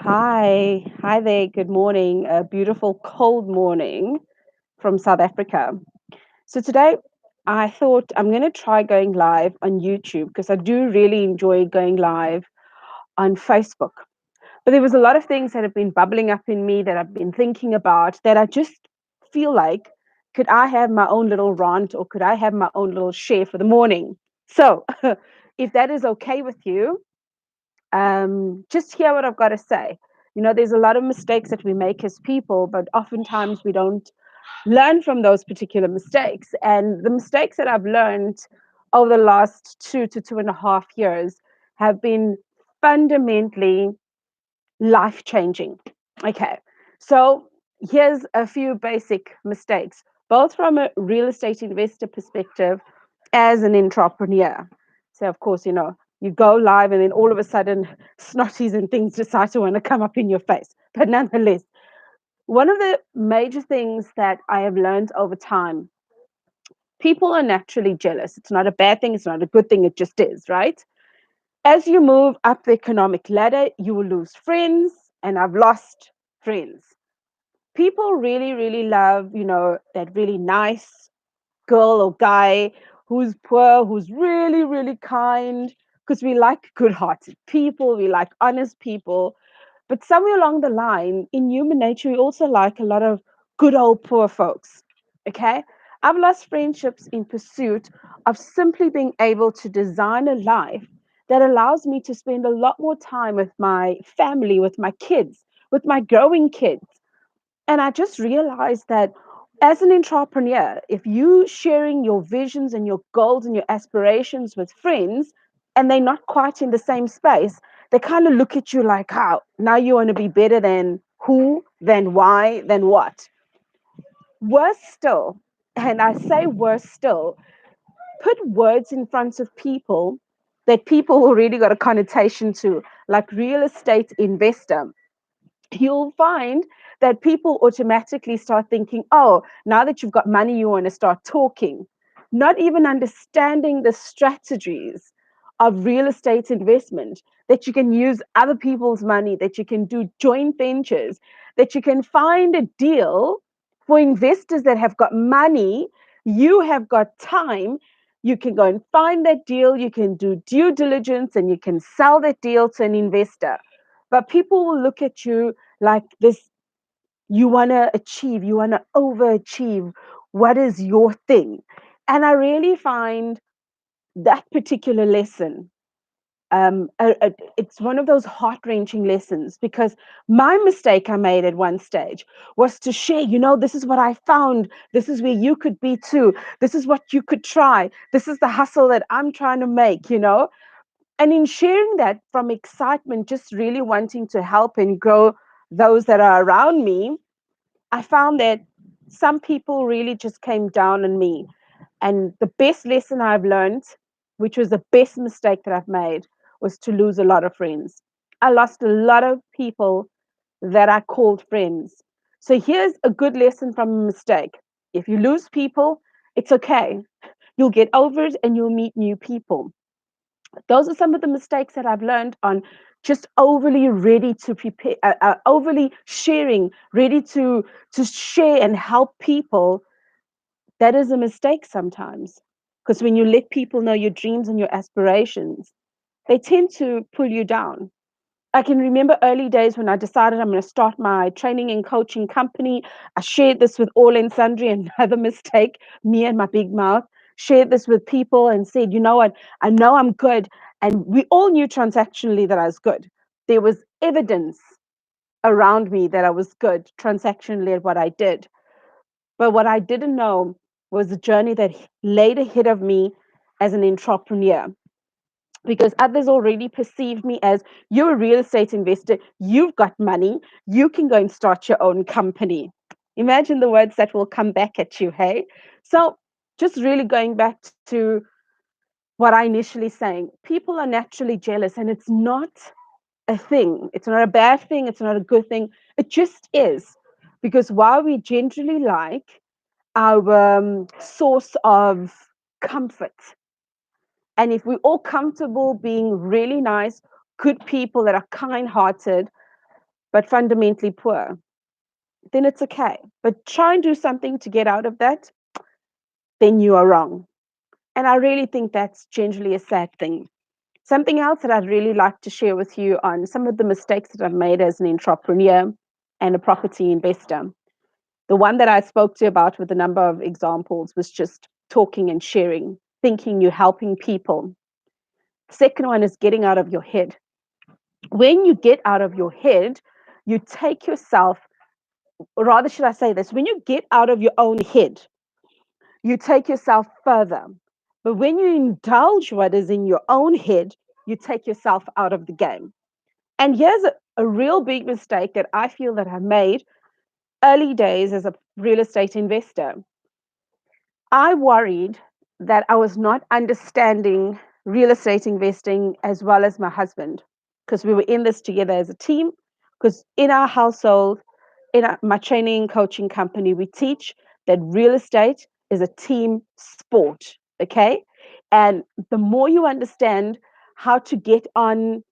Hi there. Good morning. A beautiful cold morning from South Africa. So today I thought I'm going to try going live on YouTube because I do really enjoy going live on Facebook. But there was a lot of things that have been bubbling up in me that I've been thinking about that I just feel like could I have my own little rant or could I have my own little share for the morning? So if that is okay with you, just hear what I've got to say. There's a lot of mistakes that we make as people, but oftentimes we don't learn from those particular mistakes. And the mistakes that I've learned over the last 2 to 2.5 years have been fundamentally life changing. Okay, so here's a few basic mistakes, both from a real estate investor perspective as an entrepreneur. So, of course, you go live and then all of a sudden, snotties and things decide to want to come up in your face. But nonetheless, one of the major things that I have learned over time, people are naturally jealous. It's not a bad thing, it's not a good thing, it just is, right? As you move up the economic ladder, you will lose friends, and I've lost friends. People really, really love, that really nice girl or guy who's poor, who's really, really kind, because we like good hearted people, we like honest people. But somewhere along the line, in human nature, we also like a lot of good old poor folks. Okay. I've lost friendships in pursuit of simply being able to design a life that allows me to spend a lot more time with my family, with my kids, with my growing kids. And I just realized that as an entrepreneur, if you sharing your visions and your goals and your aspirations with friends and they're not quite in the same space, they kind of look at you like, how now you want to be better than who, than why, than what. Worse still, and I say worse still, put words in front of people that people already got a connotation to, like real estate investor. You'll find that people automatically start thinking, oh, now that you've got money, you want to start talking, not even understanding the strategies of real estate investment, that you can use other people's money, that you can do joint ventures, that you can find a deal for investors that have got money, you have got time. You can go and find that deal, you can do due diligence, and you can sell that deal to an investor. But people will look at you like this, you want to achieve, you want to overachieve. What is your thing? And I really find that particular lesson, it's one of those heart wrenching lessons, because my mistake I made at one stage was to share, this is what I found. This is where you could be too. This is what you could try. This is the hustle that I'm trying to make. And in sharing that from excitement, just really wanting to help and grow those that are around me, I found that some people really just came down on me. And the best lesson I've learned, which was the best mistake that I've made, was to lose a lot of friends. I lost a lot of people that I called friends. So here's a good lesson from a mistake. If you lose people, it's okay. You'll get over it and you'll meet new people. Those are some of the mistakes that I've learned on just overly ready to prepare, overly sharing, ready to share and help people. That is a mistake sometimes, because when you let people know your dreams and your aspirations, they tend to pull you down. I can remember early days when I decided I'm going to start my training and coaching company. I shared this with all and sundry, another mistake, me and my big mouth. Shared this with people and said, you know what, I know I'm good. And we all knew transactionally that I was good. There was evidence around me that I was good transactionally at what I did. But what I didn't know was the journey that laid ahead of me as an entrepreneur, because others already perceive me as, you're a real estate investor, you've got money, you can go and start your own company. Imagine the words that will come back at you, hey? So, just really going back to what I initially saying, people are naturally jealous, and it's not a thing. It's not a bad thing, it's not a good thing. It just is. Because while we generally like our source of comfort, and if we're all comfortable being really nice, good people that are kind hearted, but fundamentally poor, then it's okay. But try and do something to get out of that, then you are wrong. And I really think that's generally a sad thing. Something else that I'd really like to share with you on some of the mistakes that I've made as an entrepreneur and a property investor. The one that I spoke to about with a number of examples was just talking and sharing, thinking you're helping people. Second one is getting out of your head. When you get out of your head, you take yourself, or rather, should I say this? When you get out of your own head, you take yourself further. But when you indulge what is in your own head, you take yourself out of the game. And here's a real big mistake that I feel that I made early days as a real estate investor. I worried that I was not understanding real estate investing as well as my husband, because we were in this together as a team. Because in our household, my training and coaching company, we teach that real estate is a team sport. Okay. And the more you understand how to get on,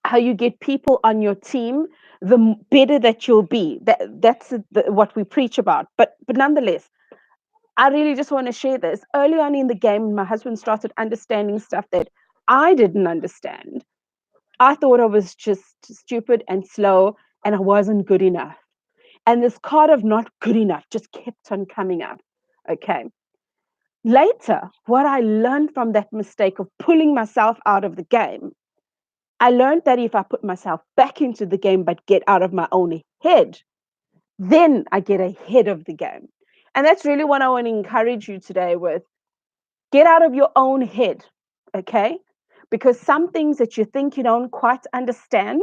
how you get people on your team, the better that you'll be. That's what we preach about. But nonetheless, I really just want to share this. Early on in the game, my husband started understanding stuff that I didn't understand. I thought I was just stupid and slow and I wasn't good enough. And this card of not good enough just kept on coming up. Okay. Later, what I learned from that mistake of pulling myself out of the game, I learned that if I put myself back into the game but get out of my own head, then I get ahead of the game. And that's really what I want to encourage you today with. Get out of your own head, okay? Because some things that you think you don't quite understand,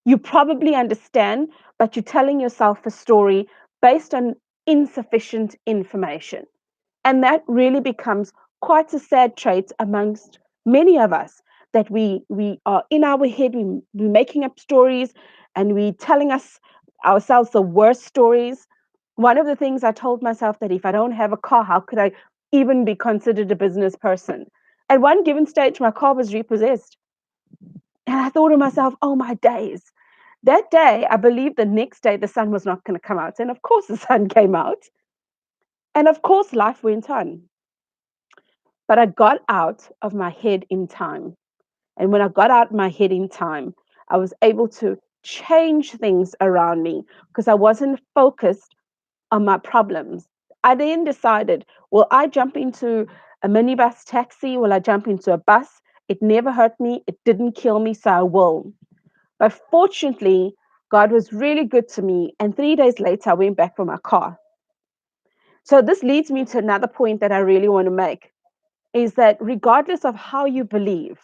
you probably understand, but you're telling yourself a story based on insufficient information. And that really becomes quite a sad trait amongst many of us, that we are in our head, we're making up stories and we telling us ourselves the worst stories. One of the things I told myself, that if I don't have a car, how could I even be considered a business person? At one given stage, my car was repossessed. And I thought to myself, oh my days. That day, I believed the next day the sun was not going to come out. And of course, the sun came out. And of course, life went on. But I got out of my head in time. And when I got out of my head in time, I was able to change things around me because I wasn't focused on my problems. I then decided, will I jump into a minibus taxi? Will I jump into a bus? It never hurt me. It didn't kill me, so I will. But fortunately, God was really good to me. And 3 days later, I went back for my car. So this leads me to another point that I really want to make, is that regardless of how you believe,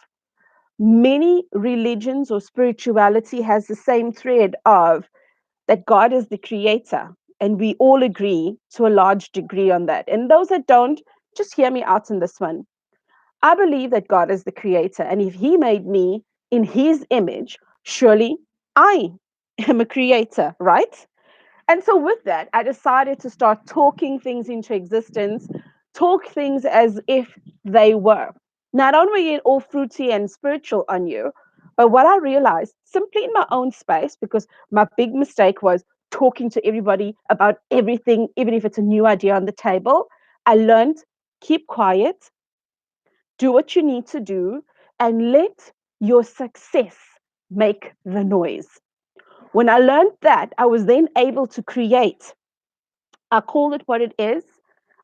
many religions or spirituality has the same thread of that God is the creator. And we all agree to a large degree on that. And those that don't, just hear me out in this one. I believe that God is the creator. And if he made me in his image, surely I am a creator, right? And so, with that, I decided to start talking things into existence, talk things as if they were. Now, I don't want to get all fruity and spiritual on you, but what I realized simply in my own space, because my big mistake was talking to everybody about everything, even if it's a new idea on the table, I learned keep quiet, do what you need to do, and let your success make the noise. When I learned that, I was then able to create. I called it what it is.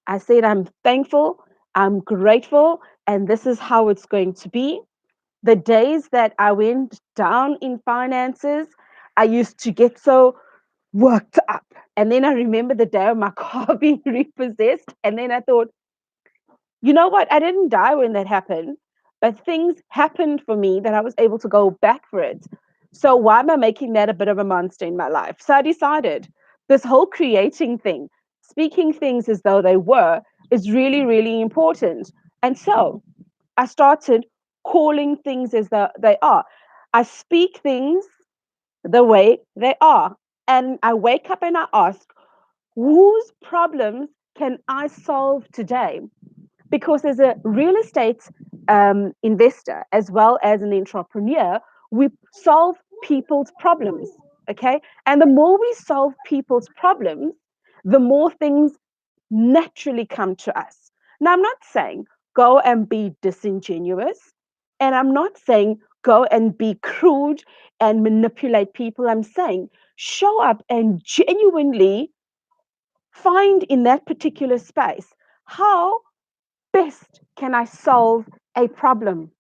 I said, I'm thankful, I'm grateful, and this is how it's going to be. The days that I went down in finances, I used to get so worked up. And then I remember the day of my car being repossessed. And then I thought, you know what? I didn't die when that happened, but things happened for me that I was able to go back for it. So why am I making that a bit of a monster in my life? So I decided this whole creating thing, speaking things as though they were, is really, really important. And so I started calling things as though they are. I speak things the way they are. And I wake up and I ask, whose problems can I solve today? Because as a real estate investor as well as an entrepreneur, we solve people's problems. Okay. And the more we solve people's problems, the more things naturally come to us. Now, I'm not saying go and be disingenuous, and I'm not saying go and be crude and manipulate people. I'm saying show up and genuinely find in that particular space how best can I solve a problem?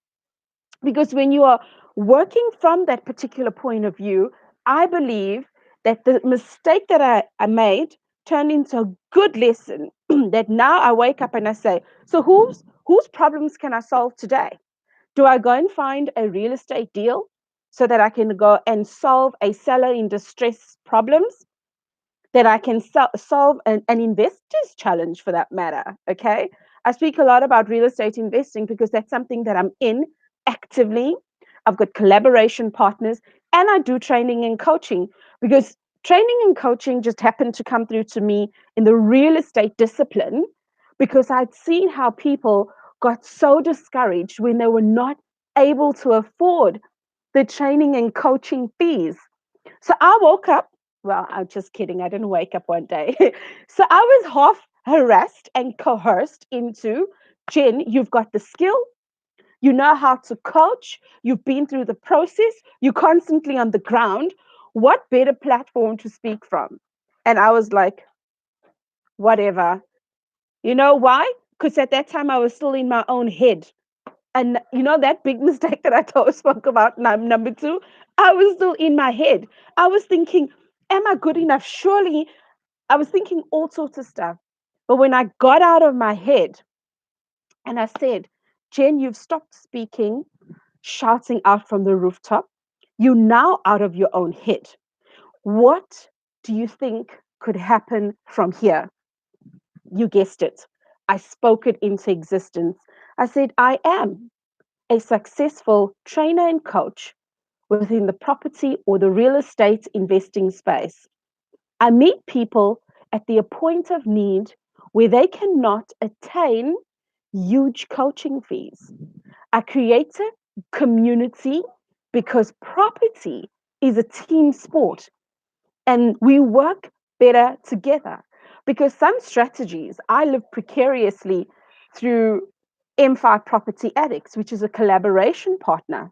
Because when you are working from that particular point of view, I believe that the mistake that I made turned into a good lesson that now I wake up and I say, so whose problems can I solve today? Do I go and find a real estate deal so that I can go and solve a seller in distress problems? That I can solve an investor's challenge for that matter. Okay. I speak a lot about real estate investing because that's something that I'm in actively. I've got collaboration partners and I do training and coaching because training and coaching just happened to come through to me in the real estate discipline because I'd seen how people got so discouraged when they were not able to afford the training and coaching fees. So I woke up. Well, I'm just kidding. I didn't wake up one day. So I was half harassed and coerced into Jen, you've got the skill. You know how to coach. You've been through the process. You're constantly on the ground. What better platform to speak from? And I was like, whatever. You know why? Because at that time I was still in my own head. And you know that big mistake that I told spoke about number two, I was still in my head. I was thinking, am I good enough? Surely I was thinking all sorts of stuff. But when I got out of my head and I said, Jen, you've stopped speaking, shouting out from the rooftop. You're now out of your own head. What do you think could happen from here? You guessed it. I spoke it into existence. I said, I am a successful trainer and coach within the property or the real estate investing space. I meet people at the point of need where they cannot attain huge coaching fees. I create a community because property is a team sport and we work better together. Because some strategies, I live precariously through M5 Property Addicts, which is a collaboration partner.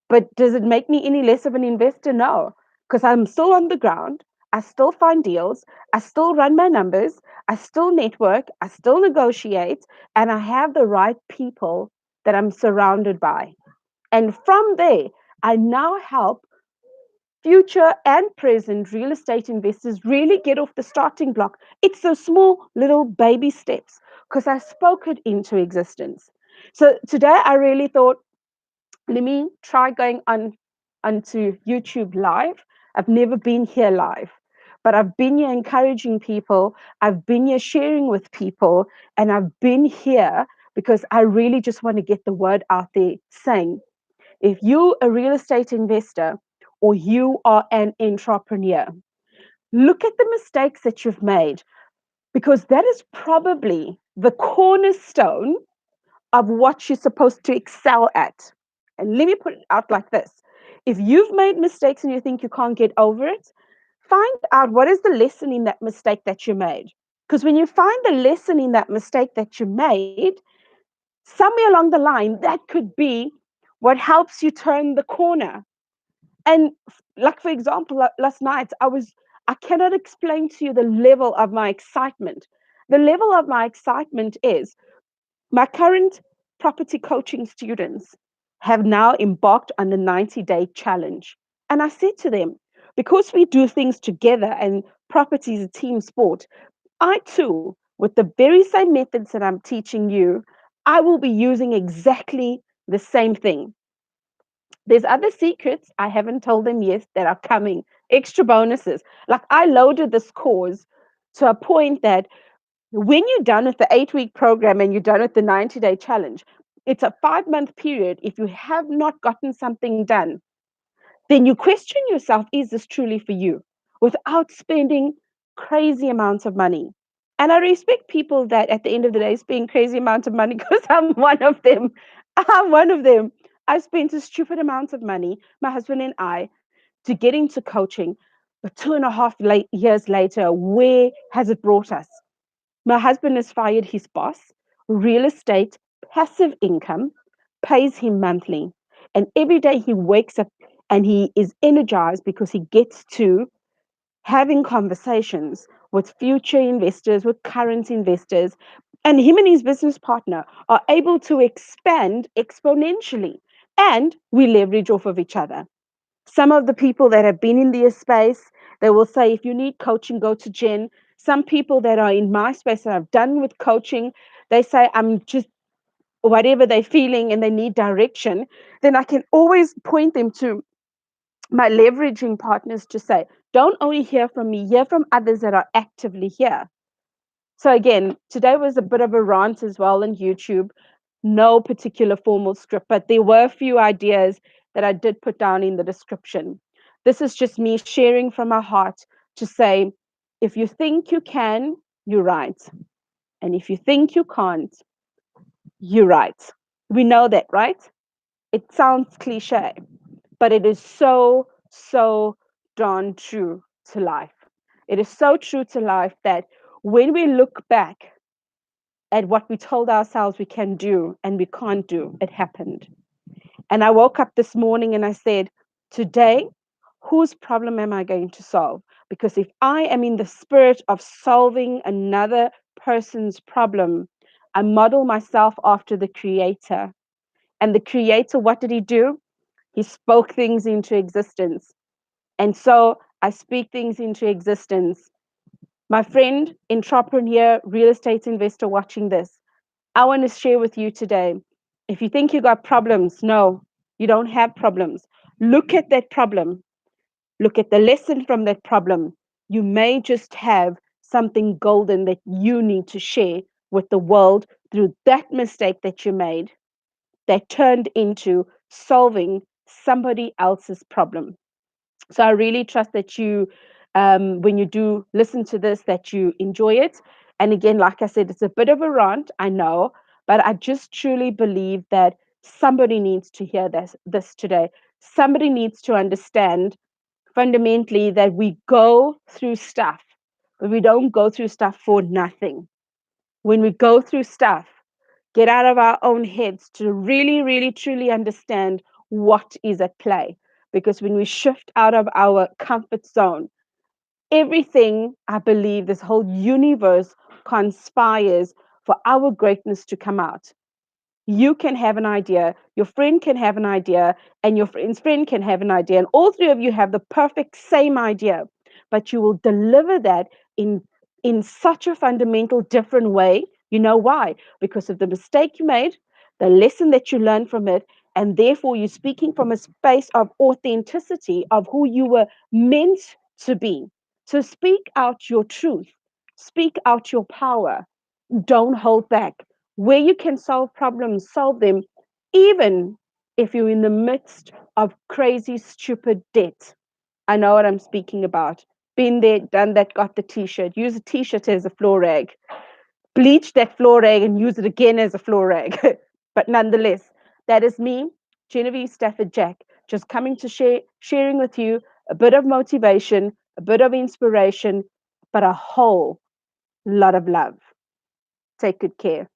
But does it make me any less of an investor? No, because I'm still on the ground. I still find deals. I still run my numbers. I still network. I still negotiate. And I have the right people that I'm surrounded by. And from there, I now help future and present real estate investors really get off the starting block. It's those small little baby steps because I spoke it into existence. So today I really thought, let me try going on onto YouTube live. I've never been here live, but I've been here encouraging people. I've been here sharing with people, and I've been here because I really just want to get the word out there saying, if you're a real estate investor or you are an entrepreneur, look at the mistakes that you've made because that is probably the cornerstone of what you're supposed to excel at. And let me put it out like this. If you've made mistakes and you think you can't get over it, find out what is the lesson in that mistake that you made. Because when you find the lesson in that mistake that you made, somewhere along the line, that could be what helps you turn the corner. And like, for example, last night, I cannot explain to you the level of my excitement. The level of my excitement is my current property coaching students have now embarked on the 90-day challenge. And I said to them, because we do things together and property is a team sport, I too, with the very same methods that I'm teaching you, I will be using exactly the same thing. There's other secrets I haven't told them yet that are coming, extra bonuses. Like I loaded this course to a point that when you're done with the 8-week program and you're done with the 90-day challenge, it's a 5-month period. If you have not gotten something done, then you question yourself, is this truly for you? Without spending crazy amounts of money. And I respect people that at the end of the day spend crazy amounts of money because I'm one of them. I'm one of them. I spent a stupid amount of money, my husband and I, to get into coaching. But 2.5 years later, where has it brought us? My husband has fired his boss. Real estate, passive income, pays him monthly. And every day he wakes up and he is energized because he gets to having conversations with future investors, with current investors, and him and his business partner are able to expand exponentially. And we leverage off of each other. Some of the people that have been in their space, they will say, if you need coaching, go to Jen. Some people that are in my space that I've done with coaching, they say, I'm just whatever they're feeling and they need direction, then I can always point them to my leveraging partners to say, don't only hear from me, hear from others that are actively here. So again, today was a bit of a rant as well on YouTube. No particular formal script, but there were a few ideas that I did put down in the description. This is just me sharing from my heart to say, if you think you can, you're right. And if you think you can't, you're right. We know that, right? It sounds cliche, but it is so, so darn true to life. It is so true to life that when we look back at what we told ourselves we can do and we can't do, it happened. And I woke up this morning and I said, today, whose problem am I going to solve? Because if I am in the spirit of solving another person's problem, I model myself after the creator. And the creator, what did he do? He spoke things into existence. And so I speak things into existence. My friend, entrepreneur, real estate investor watching this, I want to share with you today. If you think you got problems, no, you don't have problems. Look at that problem. Look at the lesson from that problem. You may just have something golden that you need to share with the world through that mistake that you made that turned into solving somebody else's problem. So I really trust that you, when you do listen to this, that you enjoy it. And again, like I said, it's a bit of a rant, I know, but I just truly believe that somebody needs to hear this today. Somebody needs to understand fundamentally that we go through stuff, but we don't go through stuff for nothing. When we go through stuff, get out of our own heads to really, really, truly understand what is at play. Because when we shift out of our comfort zone, everything, I believe, this whole universe conspires for our greatness to come out. You can have an idea, your friend can have an idea, and your friend's friend can have an idea, and all three of you have the perfect same idea, but you will deliver that in such a fundamental different way. You know why? Because of the mistake you made, the lesson that you learned from it, and therefore you're speaking from a space of authenticity of who you were meant to be. So speak out your truth, speak out your power, don't hold back. Where you can solve problems, solve them, even if you're in the midst of crazy, stupid debt. I know what I'm speaking about. Been there, done that, got the t shirt. Use a t shirt as a floor rag. Bleach that floor rag and use it again as a floor rag. But nonetheless, that is me, Genevieve Stafford Jack, just coming to sharing with you a bit of motivation, a bit of inspiration, but a whole lot of love. Take good care.